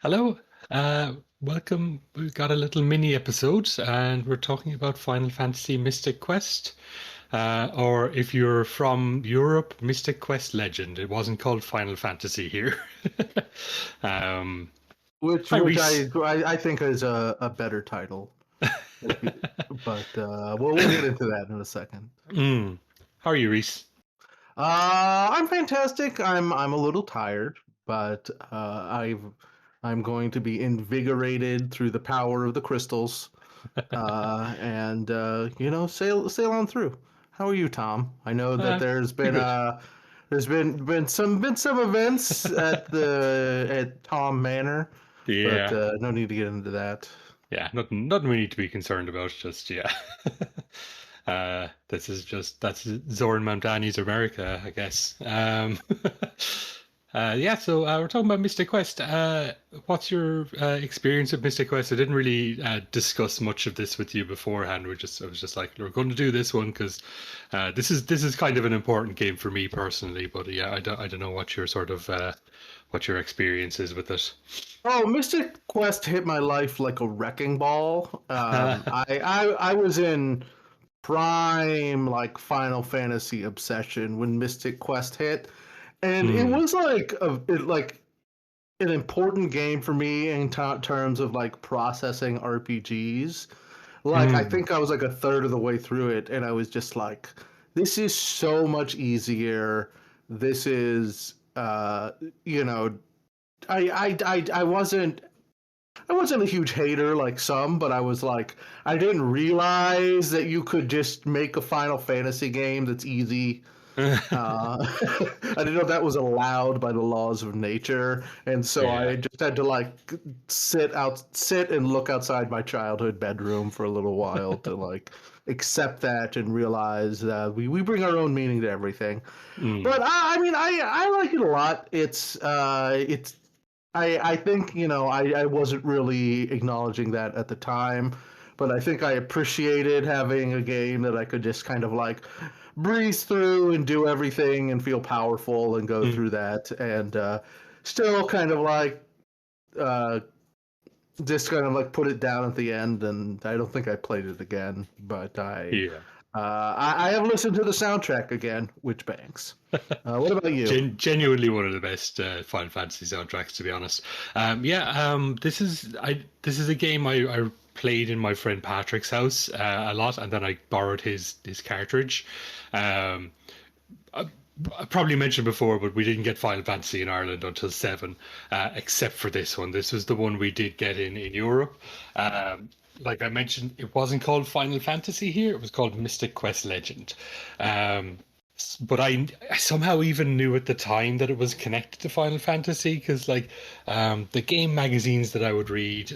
Hello, welcome. We've got a little mini episode, and we're talking about Final Fantasy Mystic Quest. Or if you're from Europe, Mystic Quest Legend. It wasn't called Final Fantasy here. um, Which Hi, which Reese. I think is a better title, but we'll get into that in a second. Mm. How are you, Reese? I'm fantastic. I'm a little tired, but I'm going to be invigorated through the power of the crystals, and sail on through. How are you, Tom? I know that Pretty good. there's been some events at Tom Manor, but Yeah, no need to get into that. yeah. Nothing we need to be concerned about. Just yeah. That's Zoran Mamdani's America, I guess. Yeah, so we're talking about Mystic Quest. What's your experience of Mystic Quest? I didn't really discuss much of this with you beforehand. I was just like, we're going to do this one because this is kind of an important game for me personally. But yeah, I don't know what your sort of what your experience is with it. Oh, Mystic Quest hit my life like a wrecking ball. I was in prime like Final Fantasy obsession when Mystic Quest hit, and it Hmm. was like an important game for me in terms of like processing RPGs. Like I Hmm. think I was like a third of the way through it, and I was just like, "This is so much easier. This is, you know, I wasn't a huge hater like some, but I was like, I didn't realize that you could just make a Final Fantasy game that's easy. I didn't know that was allowed by the laws of nature, and so Yeah. I just had to like sit and look outside my childhood bedroom for a little while to like accept that and realize that we bring our own meaning to everything. Hmm. But I like it a lot. It's I think I wasn't really acknowledging that at the time, but I think I appreciated having a game that I could just kind of like breeze through and do everything and feel powerful and go Hmm. through that and still kind of like uh, just kind of like put it down at the end. And I don't think I played it again, but Yeah. I have listened to the soundtrack again, which bangs. What about you? Genuinely one of the best Final Fantasy soundtracks, to be honest. Yeah, this is a game I played in my friend Patrick's house a lot, and then I borrowed his cartridge. Um, I probably mentioned before, but we didn't get Final Fantasy in Ireland until seven, except for this one. This was the one we did get in Europe. Like I mentioned, it wasn't called Final Fantasy here; it was called Mystic Quest Legend. Um, but I somehow even knew at the time that it was connected to Final Fantasy because like the game magazines that I would read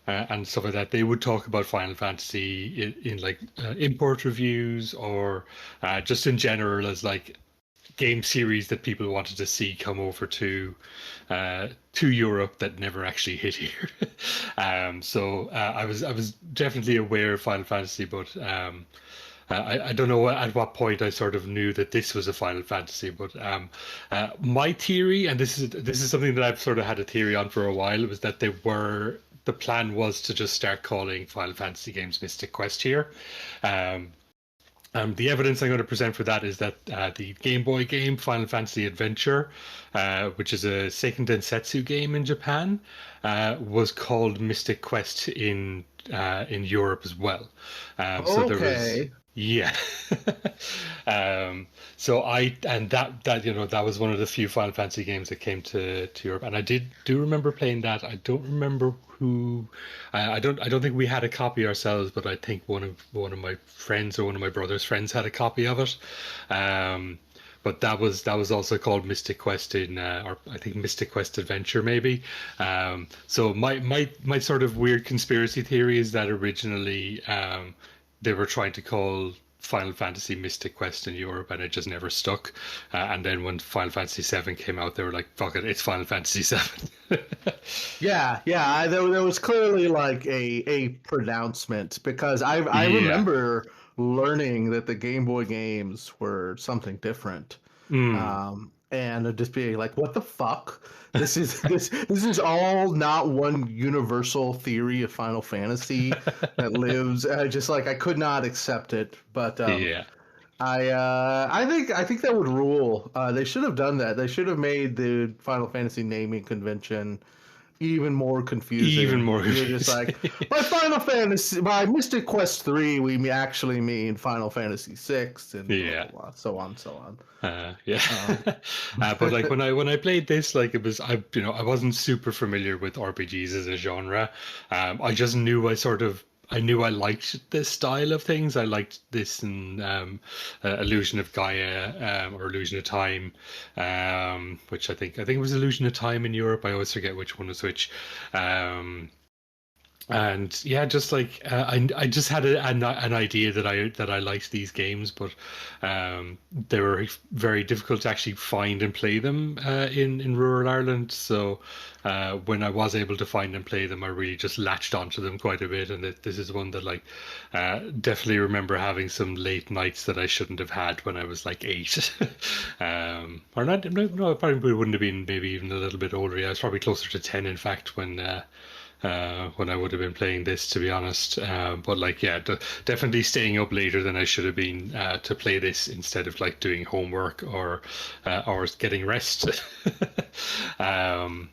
and stuff like that, they would talk about Final Fantasy in like import reviews or just in general as like game series that people wanted to see come over to Europe that never actually hit here. So I was definitely aware of Final Fantasy, but I don't know at what point I sort of knew that this was a Final Fantasy, but my theory, and this is something that I've sort of had a theory on for a while, was that the plan was to just start calling Final Fantasy games Mystic Quest here. Um, the evidence I'm going to present for that is that the Game Boy game Final Fantasy Adventure, which is a Seiken Densetsu game in Japan, was called Mystic Quest in Europe as well. So there was Okay. yeah. um, so I and that that was one of the few Final Fantasy games that came to Europe, and I do remember playing that. I don't remember who. I don't think we had a copy ourselves, but I think one of my friends or one of my brother's friends had a copy of it. Um, but that was also called Mystic Quest or I think Mystic Quest Adventure maybe. So my sort of weird conspiracy theory is that originally they were trying to call Final Fantasy Mystic Quest in Europe, and it just never stuck. And then when Final Fantasy VII came out, they were like, "Fuck it, it's Final Fantasy VII." Yeah. There was clearly like a pronouncement because I Yeah. remember learning that the Game Boy games were something different. Mm. and just being like, "What the fuck? This is all not one universal theory of Final Fantasy that lives." Just like I could not accept it, but Yeah. I think that would rule. They should have done that. They should have made the Final Fantasy naming convention even more Even confusing. more You're just confusing. like, by Final Fantasy, by Mystic Quest 3, we actually mean Final Fantasy 6, and blah Yeah. blah blah, so on, so on. Yeah. Um, But like when I played this, like it was I wasn't super familiar with RPGs as a genre. I just knew I knew I liked this style of things. I liked this and Illusion of Gaia or Illusion of Time, which I think it was Illusion of Time in Europe. I always forget which one was which. And yeah, just like I just had an idea that I liked these games, but they were very difficult to actually find and play them in rural Ireland. So when I was able to find and play them, I really just latched onto them quite a bit. And this is one that like definitely remember having some late nights that I shouldn't have had when I was like 8, or not. No, I probably wouldn't have been, maybe even a little bit older. Yeah, I was probably closer to 10, in fact, when I would have been playing this, to be honest. But like, yeah, definitely staying up later than I should have been to play this instead of like doing homework or getting rest. um,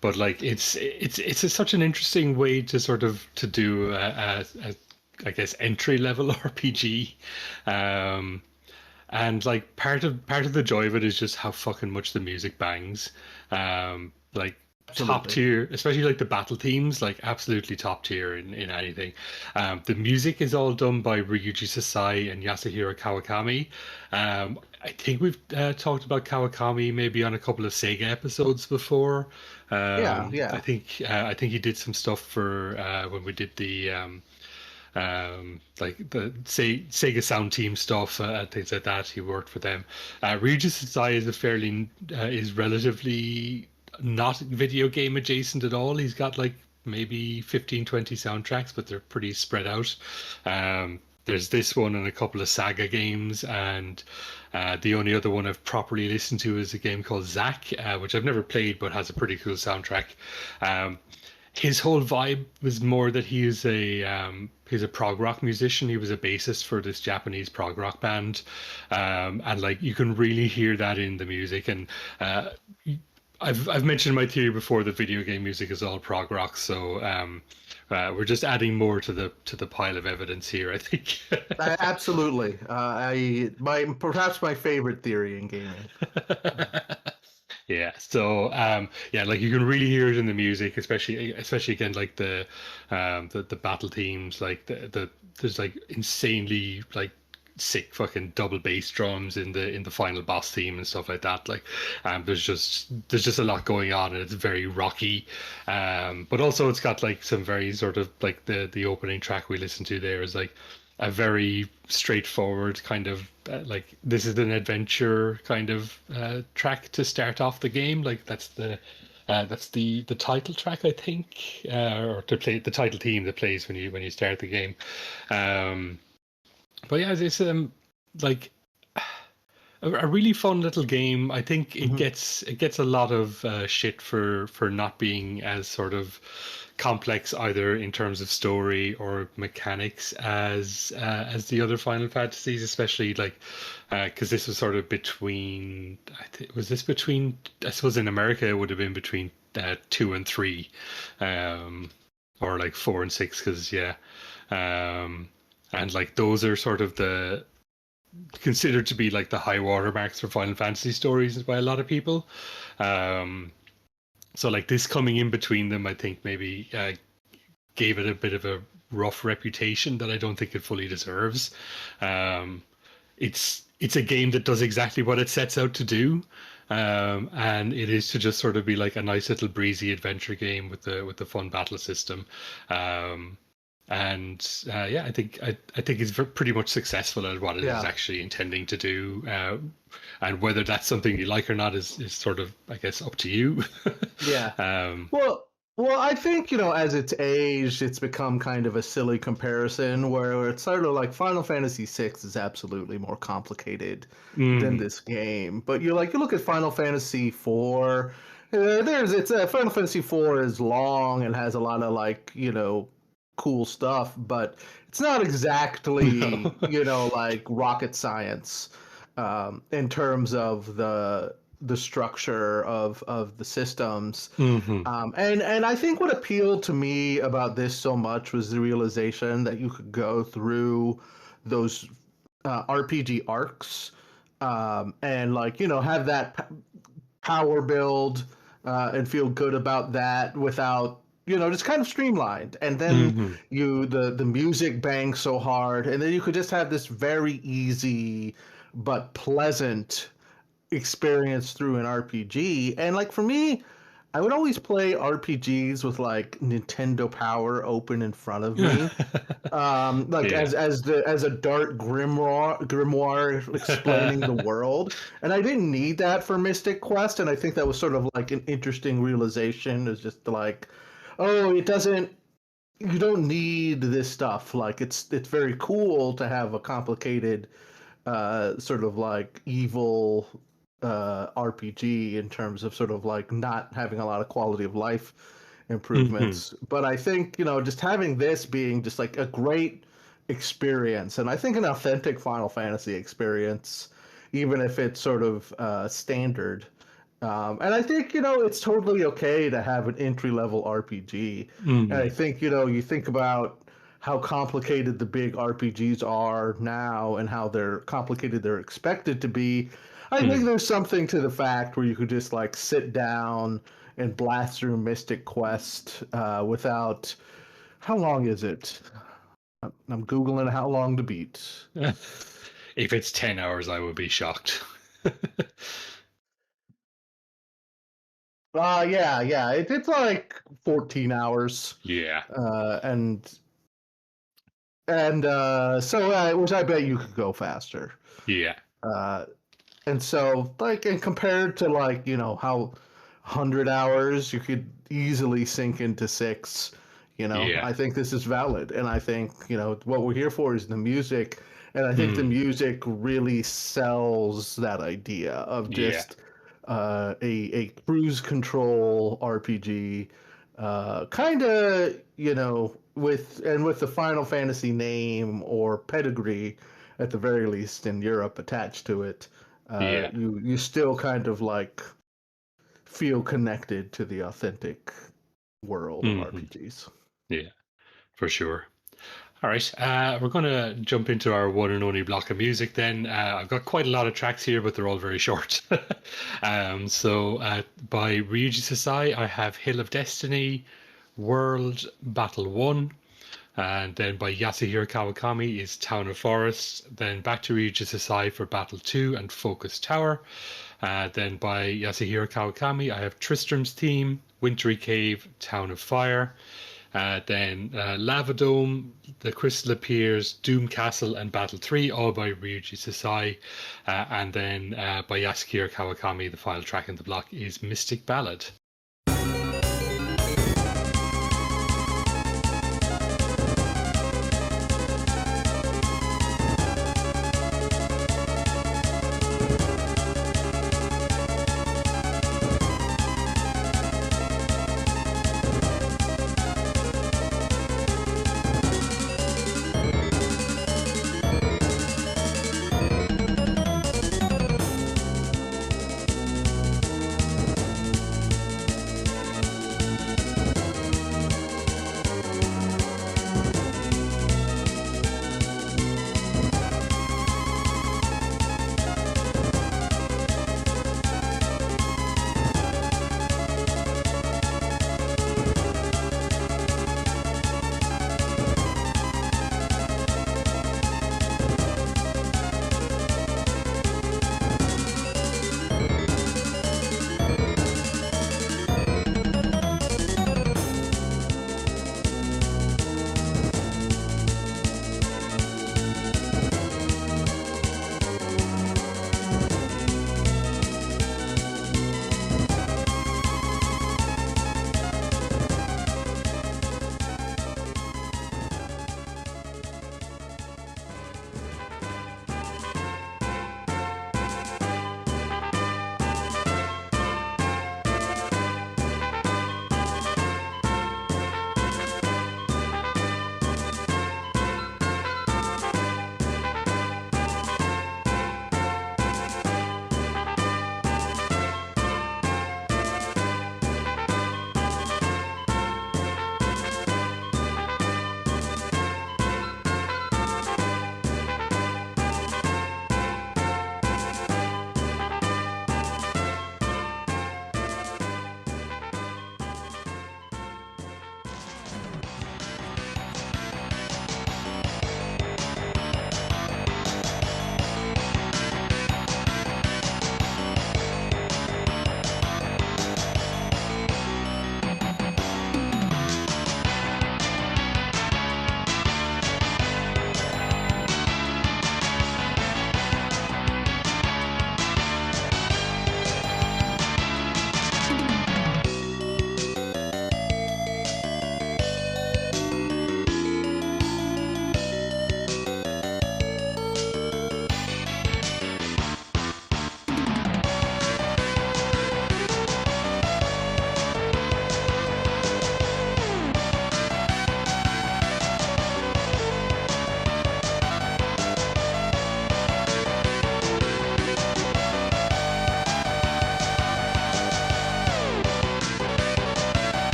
but like, such an interesting way to sort of to do I guess entry level RPG. Um, and like part of the joy of it is just how fucking much the music bangs. Like top Absolutely. tier, especially like the battle themes, like absolutely top tier in anything. The music is all done by Ryuji Sasai and Yasuhiro Kawakami. I think we've talked about Kawakami maybe on a couple of Sega episodes before. Yeah, I yeah. think he did some stuff for when we did the like the Sega Sound Team stuff and things like that. He worked for them. Regis Sasai is a fairly is relatively not video game adjacent at all. He's got like maybe 15, 20 soundtracks, but they're pretty spread out. There's this one and a couple of Saga games, and the only other one I've properly listened to is a game called Zack, which I've never played but has a pretty cool soundtrack. Um, his whole vibe was more that he's a prog rock musician. He was a bassist for this Japanese prog rock band, and like you can really hear that in the music. And I've mentioned my theory before that video game music is all prog rock, so we're just adding more to the pile of evidence here, I think. Absolutely. I my perhaps my favorite theory in gaming. Yeah, so yeah, like you can really hear it in the music, especially again like the battle themes, like there's like insanely like sick fucking double bass drums in the final boss theme and stuff like that. Like there's just a lot going on, and it's very rocky. But also it's got like some very sort of like the opening track we listened to there is like a very straightforward kind of like this is an adventure kind of track to start off the game. Like that's the title track, I think, or to play the title theme that plays when you start the game. Um, but yeah, it's like a really fun little game. I think Mhm. it gets a lot of shit for not being as sort of complex either in terms of story or mechanics as the other Final Fantasies, especially like because this was sort of between. Was this between? I suppose in America it would have been between 2 and 3, or like 4 and 6, because yeah. Um, and like those are sort of the considered to be like the high water marks for Final Fantasy stories by a lot of people. Um, so like this coming in between them, I think maybe gave it a bit of a rough reputation that I don't think it fully deserves. Um, it's a game that does exactly what it sets out to do. And it is to just sort of be like a nice little breezy adventure game with the fun battle system. Um, and yeah, I think it's pretty much successful at what it is Yeah. actually intending to do. And whether that's something you like or not is sort of, I guess, up to you. Yeah. um, Well, Well, I think, as it's aged, it's become kind of a silly comparison where it's sort of like Final Fantasy VI is absolutely more complicated than Mm. this game. But you look at Final Fantasy IV, Final Fantasy IV is long and has a lot of like, cool stuff, but it's not No. exactly, like rocket science in terms of the structure of the systems. Hmm. And I think what appealed to me about this so much was the realization that you could go through those RPG arcs, and like have that power build and feel good about that without just kind of streamlined. And then Hmm. the music bangs so hard, and then you could just have this very easy but pleasant experience through an RPG. And like for me, I would always play RPGs with like Nintendo Power open in front of me, like Yeah. as a dark grimoire explaining the world. And I didn't need that for Mystic Quest, and I think that was sort of like an interesting realization. Is just like, oh, it doesn't. You don't need this stuff. Like it's very cool to have a complicated sort of like evil RPG in terms of sort of like not having a lot of quality of life Hmm. improvements. But I think, just having this being just like a great experience, and I think an authentic Final Fantasy experience, even if it's sort of standard. And I think, it's totally okay to have an entry level RPG. And I Hmm. think, you think about how complicated the big RPGs are now and how they're complicated they're expected to be. I think there's something to the fact where you could just like sit down and blast through Mystic Quest without. How long is it? I'm Googling how long to beat. If it's 10 hours, I would be shocked. Yeah. It's like 14 hours. Yeah. And so which I bet you could go faster. Yeah. Uh, and so like and compared to like how 100 hours you could easily sink into six. Yeah. I think this is valid, and I think what we're here for is the music, and I think the Mm. music really sells that idea of Yeah. just a cruise control RPG, kind of with the Final Fantasy name or pedigree at the very least in Europe attached to it. Yeah. You still kind of like feel connected to the authentic world of Hmm. RPGs. Yeah. For sure. All right, we're going to jump into our one and only block of music then. I've got quite a lot of tracks here, but they're all very short. By Ryuji Sasai, I have Hill of Destiny, World Battle 1. And then by Yasuhiro Kawakami is Town of Forest. Then back to Ryuji Sasai for Battle 2 and Focus Tower. Then by Yasuhiro Kawakami, I have Tristram's Theme, Wintry Cave, Town of Fire. Lava Dome, The Crystal Appears, Doom Castle, and Battle 3, all by Ryuji Sasai. By Yasuhiro Kawakami, the final track in the block is Mystic Ballad.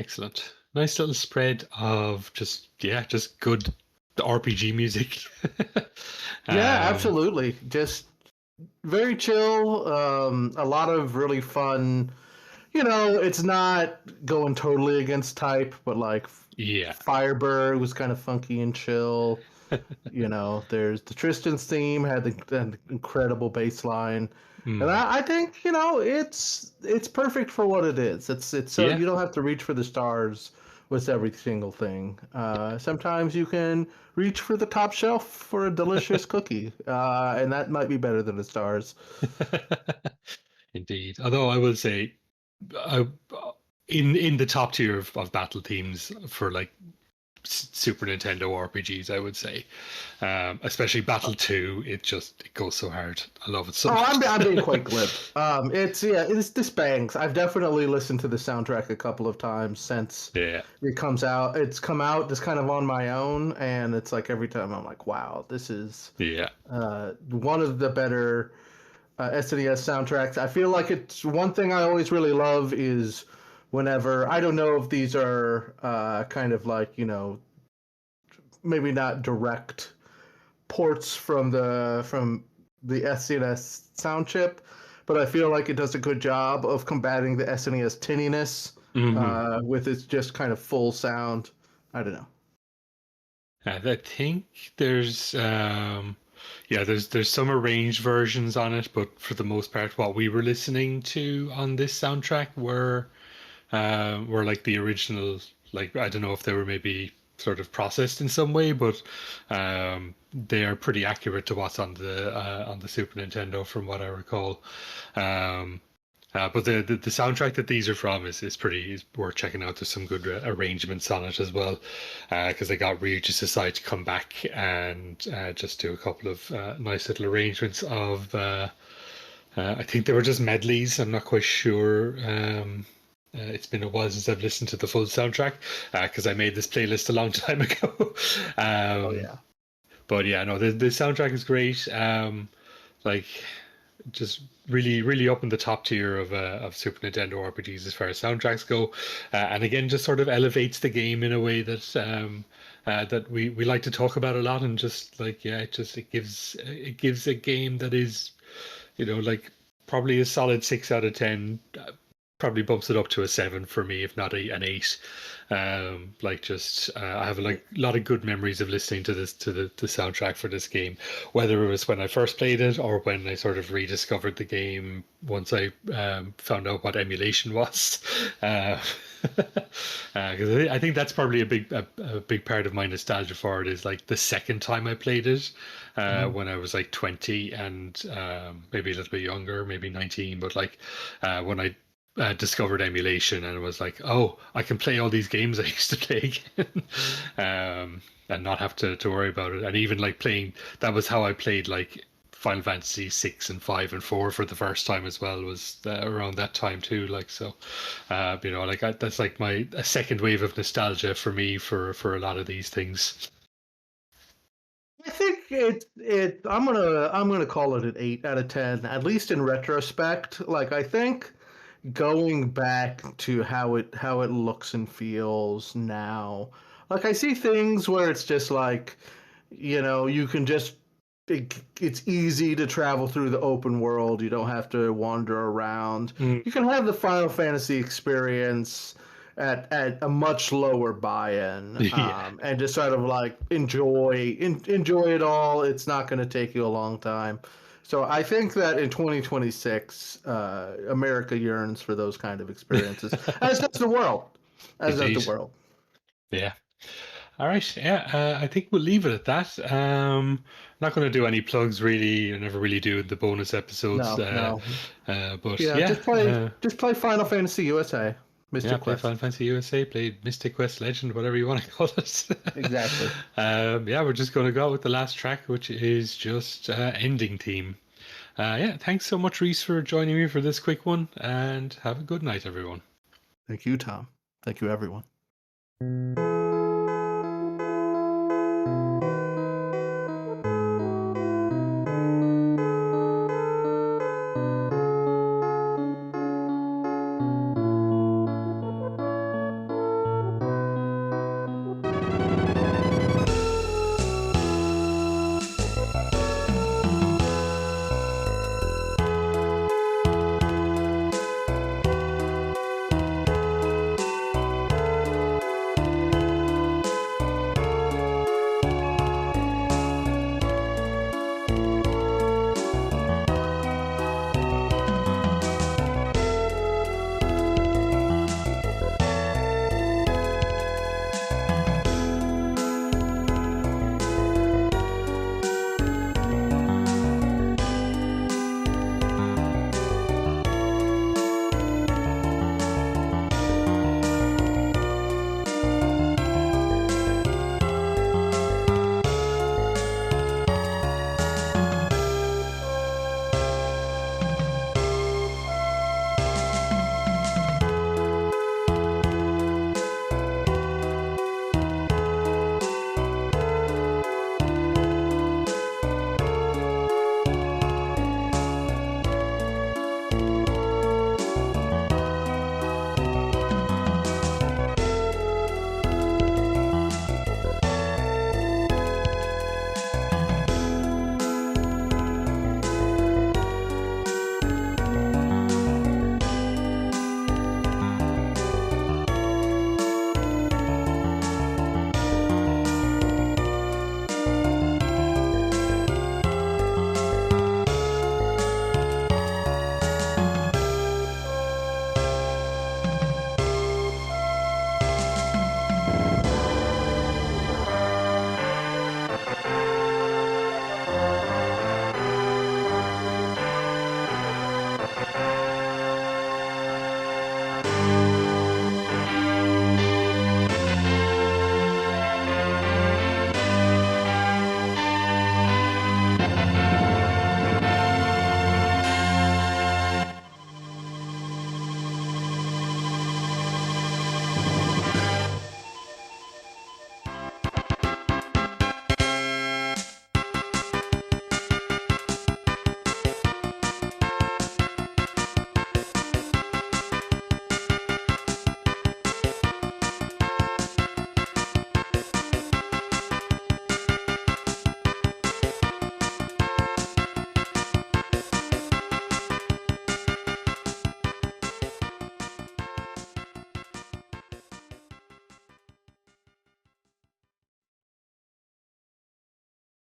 Excellent. Nice little spread of just good RPG music. Yeah, um, absolutely. Just very chill. A lot of really fun. It's not going totally against type, but like yeah. Fireburg was kind of funky and chill. There's the Tristan's theme had the incredible bass line, and Mm, I think it's perfect for what it is. It's so yeah. you don't have to reach for the stars with every single thing. Sometimes you can reach for the top shelf for a delicious cookie, and that might be better than the stars. Indeed. Although I will say, uh, in the top tier of battle themes for like Super Nintendo RPGs, I would say, especially Battle 2, it goes so hard. I love it so Oh, much. I'm being quite glib. It's this bangs. I've definitely listened to the soundtrack a couple of times since Yeah. it comes out. It's come out just kind of on my own, and it's like every time I'm like, wow, this is Yeah. one of the better SNES soundtracks. I feel like it's one thing I always really love is whenever I don't know if these are kind of like maybe not direct ports from the SNES sound chip, but I feel like it does a good job of combating the SNES tinniness Hmm. with its just kind of full sound. I don't know. I think there's some arranged versions on it, but for the most part, what we were listening to on this soundtrack were like the original. Like I don't know if they were maybe sort of processed in some way, but they are pretty accurate to what's on the Super Nintendo, from what I recall. Um, but the soundtrack that these are from is worth checking out. There's some good arrangements on it as well, because they got Ryuji Sasai to come back and just do a couple of nice little arrangements of. I think they were just medleys. I'm not quite sure. It's been a while since I've listened to the full soundtrack because I made this playlist a long time ago. Oh um, yeah. but yeah, no, the soundtrack is great. Like just really up in the top tier of Super Nintendo RPGs as far as soundtracks go, and again just sort of elevates the game in a way that we like to talk about a lot, and just like it gives a game that is like probably a solid 6 out of 10. Probably bumps it up to a 7 for me, if not an 8. Like just I have like a lot of good memories of listening to the soundtrack for this game, whether it was when I first played it or when I sort of rediscovered the game once I found out what emulation was. Uh, 'Cause I think that's probably a big part of my nostalgia for it, is like the second time I played it, Mhm. when I was like 20 and maybe a little bit younger, maybe 19, but like when I discovered emulation and was like, oh, I can play all these games I used to play again, and not have to worry about it. And even like playing, that was how I played like Final Fantasy 6 and 5 and 4 for the first time as well, was around that time too. Like, so, that's like a second wave of nostalgia for me for a lot of these things. I think I'm gonna call it an 8 out of 10, at least in retrospect. Like I think going back to how it looks and feels now, like I see things where it's just like, you can just it's easy to travel through the open world. You don't have to wander around. Mm, You can have the Final Fantasy experience at a much lower buy-in, yeah, and just sort of like enjoy it all. It's not going to take you a long time. So I think that in 2026, America yearns for those kind of experiences, as does the world, as does the indeed, world. yeah. All right, yeah, I think we'll leave it at that. Not going to do any plugs really. I never really do in the bonus episodes. No, no, But yeah, yeah, just play Final Fantasy USA, yeah, Mystic play Quest. Final Fantasy USA, play Mystic Quest Legend, whatever you want to call it. Exactly. Yeah, we're just going to go out with the last track, which is just ending theme. Yeah, thanks so much, Reese, for joining me for this quick one, and have a good night, everyone. Thank you, Tom. Thank you, everyone.